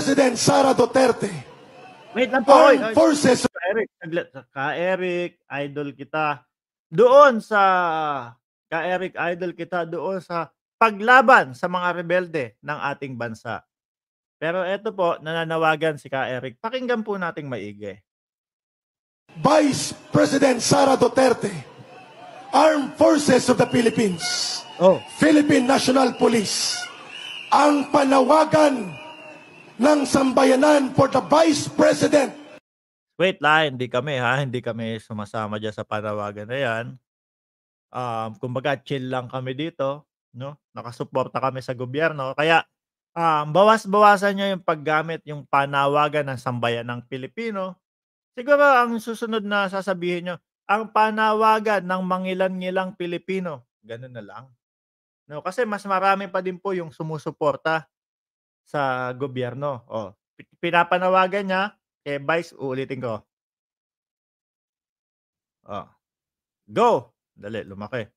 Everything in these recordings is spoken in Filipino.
President Sara Duterte, Wait lang po, oy, Armed Forces. Ka-Eric, saglit. Ka-Eric, idol kita. Doon sa Ka-Eric, idol kita doon sa paglaban sa mga rebelde ng ating bansa. Pero eto po, nananawagan si Ka-Eric. Pakinggan po nating maigi. Vice President Sara Duterte, Armed Forces of the Philippines, Philippine National Police, ang panawagan ng sambayanan for the Vice President. Wait lang, hindi kami sumasama dyan sa panawagan na yan. Kumbaga chill lang kami dito, no? Nakasuporta kami sa gobyerno. Kaya bawas-bawasan nyo yung paggamit yung panawagan ng sambayanang Pilipino. Siguro ang susunod na sasabihin nyo, ang panawagan ng mangilan-ngilang Pilipino. Ganun na lang. No, kasi mas marami pa din po yung sumusuporta sa gobyerno. Pinapanawagan niya kay Vice, uulitin ko. Go! Dali, lumaki.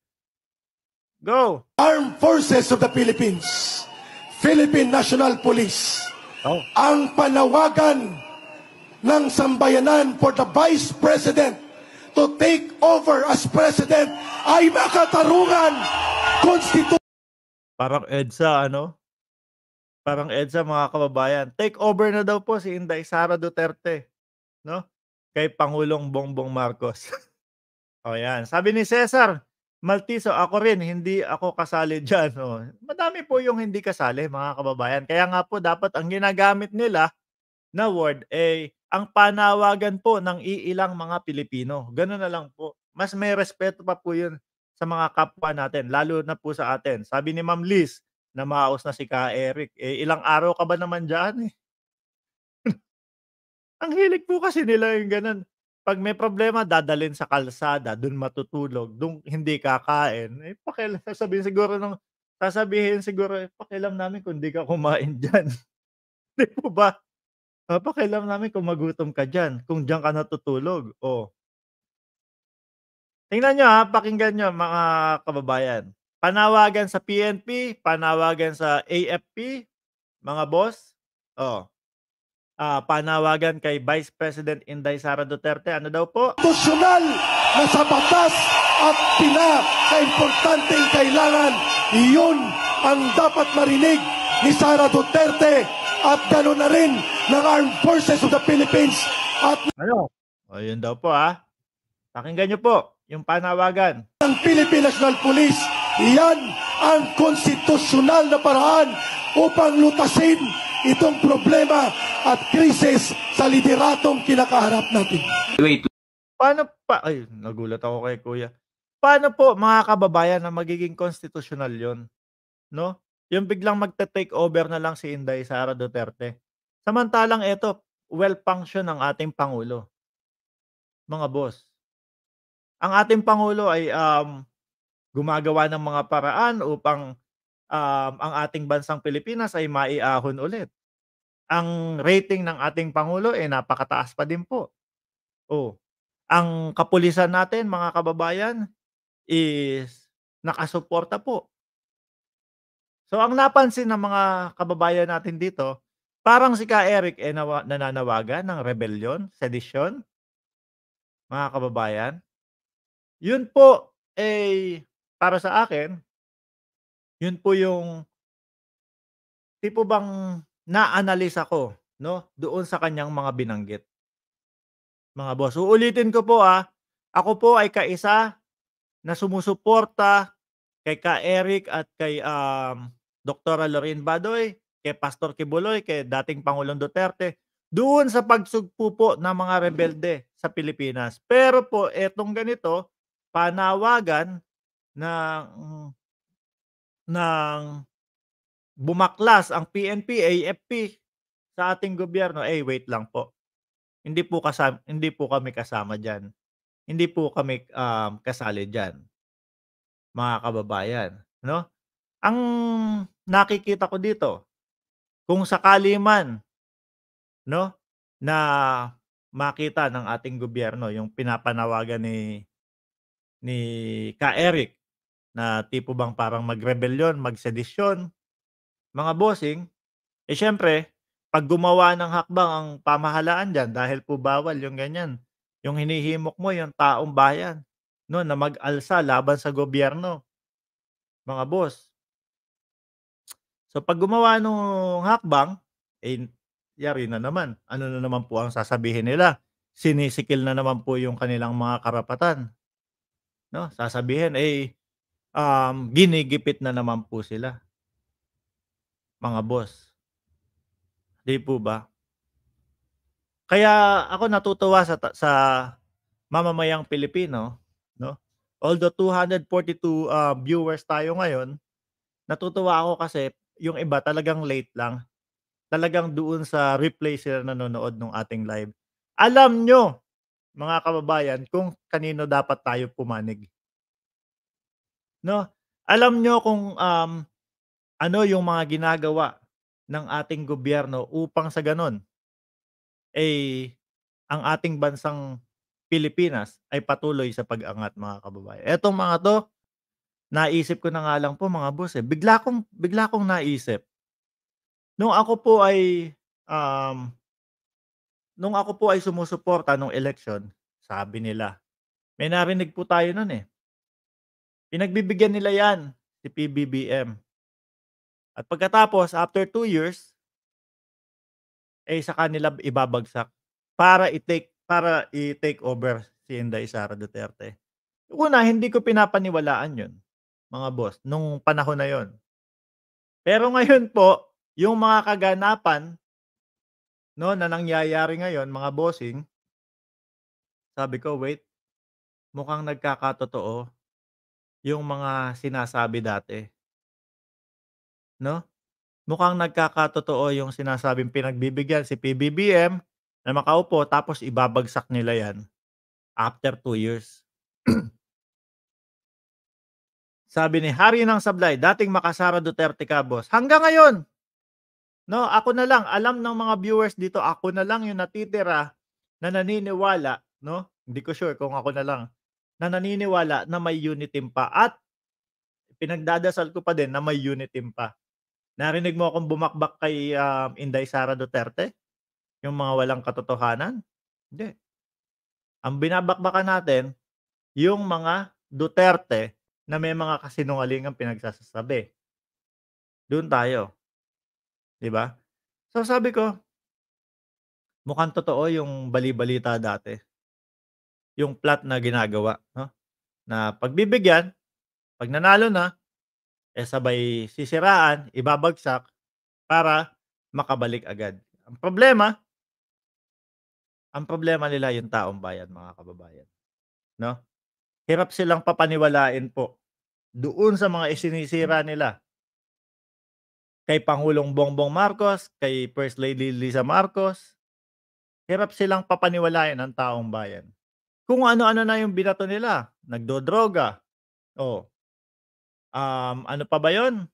Go! Armed Forces of the Philippines, Philippine National Police, ang panawagan ng sambayanan for the Vice President to take over as President ay makatarungan Parang EDSA, Parang EDSA, mga kababayan. Take over na daw po si Inday Sara Duterte, no? Kay Pangulong Bongbong Marcos. Yan. Sabi ni Cesar Maltiso, ako rin, hindi ako kasali dyan. Madami po yung hindi kasali, mga kababayan. Kaya nga po, dapat ang ginagamit nila na word ang panawagan po ng iilang mga Pilipino. Ganun na lang po. Mas may respeto pa po yun sa mga kapwa natin, lalo na po sa atin. Sabi ni Ma'am Liz, na maos na si Ka-Eric, ilang araw ka ba naman dyan? Ang hilig po kasi nila yung ganun. Pag may problema, dadalhin sa kalsada, dun matutulog, dun hindi kakain. Sasabihin siguro, pakialam namin kung di ka kumain dyan. Di po ba? Pakialam namin kung magutom ka dyan, kung diyan ka natutulog. Tingnan nyo pakinggan nyo, mga kababayan. Panawagan sa PNP, panawagan sa AFP, mga boss. Panawagan kay Vice President Inday Sara Duterte. Ano daw po? Konstitusyonal na sa batas at pinaka-importanteng kailangan. Iyon ang dapat marinig ni Sara Duterte at gano'n na rin ng Armed Forces of the Philippines. At yun daw po Pakinggan nyo po yung panawagan ng Philippine National Police. Iyan ang konstitusyonal na paraan upang lutasin itong problema at krisis sa lideratong kinakaharap natin. Paano pa? Ay, nagulat ako kay Kuya. Paano po, mga kababayan, na magiging konstitusyonal yun? No? Yung biglang magte-take over na lang si Inday Sara Duterte. Samantalang ito, well-function ang ating Pangulo. Mga boss. Ang ating Pangulo ay gumagawa ng mga paraan upang ang ating bansang Pilipinas ay maiahon ulit. Ang rating ng ating Pangulo napakataas pa din po. Ang kapulisan natin, mga kababayan, is nakasuporta po. So ang napansin ng mga kababayan natin dito, parang si Ka-Eric nananawagan ng rebellion, sedisyon, mga kababayan. Yun po para sa akin, yun po yung tipo bang na-analyze ko, no, doon sa kanyang mga binanggit. Mga boss, uulitin ko po ako po ay kaisa na sumusuporta kay Ka-Eric at kay Dr. Lorraine Badoy, kay Pastor Kibuloy, kay dating Pangulong Duterte, doon sa pagsugpo po ng mga rebelde sa Pilipinas. Pero po, etong ganito, panawagan ng bumaklas ang PNP, AFP sa ating gobyerno, wait lang po. Hindi po kami kasama diyan. Hindi po kami kasali diyan, mga kababayan, no? Ang nakikita ko dito, kung sakali man, no, na makita ng ating gobyerno yung pinapanawagan ni Ka-Eric na tipo bang parang magrebelyon, magsedisyon, mga bossing, siyempre, 'Pag gumawa ng hakbang ang pamahalaan diyan dahil po bawal yung ganyan, yung hinihimok mo yung taong bayan 'no, na mag-alsa laban sa gobyerno, mga boss. So 'pag gumawa nung hakbang, eh, yari na naman. Ano na naman po ang sasabihin nila, sinisikil na naman po yung kanilang mga karapatan 'no, sasabihin, eh, ginigipit na naman po sila, mga boss, 'di po ba? Kaya ako natutuwa sa mamamayang Pilipino 'no, although 242, viewers tayo ngayon, natutuwa ako kasi yung iba talagang late lang. Talagang doon sa replay sila nanonood nung ating live. Alam niyo, mga kababayan, kung kanino dapat tayo pumanig, 'no? Alam niyo kung, ano yung mga ginagawa ng ating gobyerno upang sa gano'n, eh, ang ating bansang Pilipinas ay patuloy sa pag-angat, mga kababayan. Etong mga 'to, naisip ko na nga lang po mga boss, eh, bigla kong naisip. Nung ako po ay, um Nung ako po ay sumusuporta nung eleksyon, sabi nila, may narinig po tayo nun, eh, pinagbibigyan nila 'yan, si PBBM at pagkatapos after 2 years, eh, sa kanila ibabagsak para i-take over si Inday Sara Duterte. Una, hindi ko pinapaniwalaan 'yun, mga boss, nung panahon na 'yun. Pero ngayon po, yung mga kaganapan 'no, na nangyayari ngayon, mga bossing, sabi ko, "Wait, mukhang nagkakatotoo yung mga sinasabi dati." 'No? Mukhang nagkakatotoo yung sinasabing pinagbibigyan si PBBM na makaupo tapos ibabagsak nila 'yan after 2 years. Sabi ni Hari ng Sablay, dating Makasara Duterte ka boss. Hanggang ngayon, 'no, ako na lang, alam ng mga viewers dito, ako na lang yung natitira na naniniwala, 'no, hindi ko sure kung ako na lang, na naniniwala na may unity team pa at pinagdadasal ko pa din na may unity team pa. Narinig mo akong bumakbak kay, Inday Sara Duterte? Yung mga walang katotohanan? Hindi. Ang binabakbakan natin, yung mga Duterte na may mga kasinungalingang pinagsasasabi. Dun tayo, 'di ba? So sabi ko, mukhang totoo yung bali-balita dati, yung plot na ginagawa 'no, na pagbibigyan, 'pag nanalo na, eh, sabay sisiraan, ibabagsak para makabalik agad. Ang problema nila yung taong bayan, mga kababayan, 'no? Hirap silang papaniwalain po doon sa mga isinisira nila kay Pangulong Bongbong Marcos, kay First Lady Liza Marcos. Hirap silang papaniwalain ang taong bayan. Kung ano-ano na yung binato nila, nagdodroga, oh, ano pa ba yun?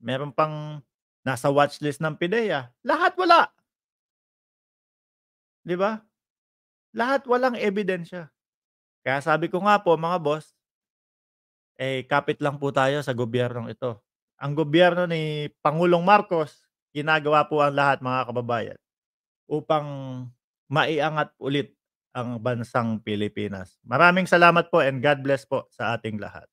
Meron pang nasa watchlist ng PIDEA, lahat wala, 'di ba? Lahat walang ebidensya. Kaya sabi ko nga po mga boss, eh, kapit lang po tayo sa gobyernong ito. Ang gobyerno ni Pangulong Marcos, ginagawa po ang lahat, mga kababayan, upang maiangat ulit ang bansang Pilipinas. Maraming salamat po and God bless po sa ating lahat.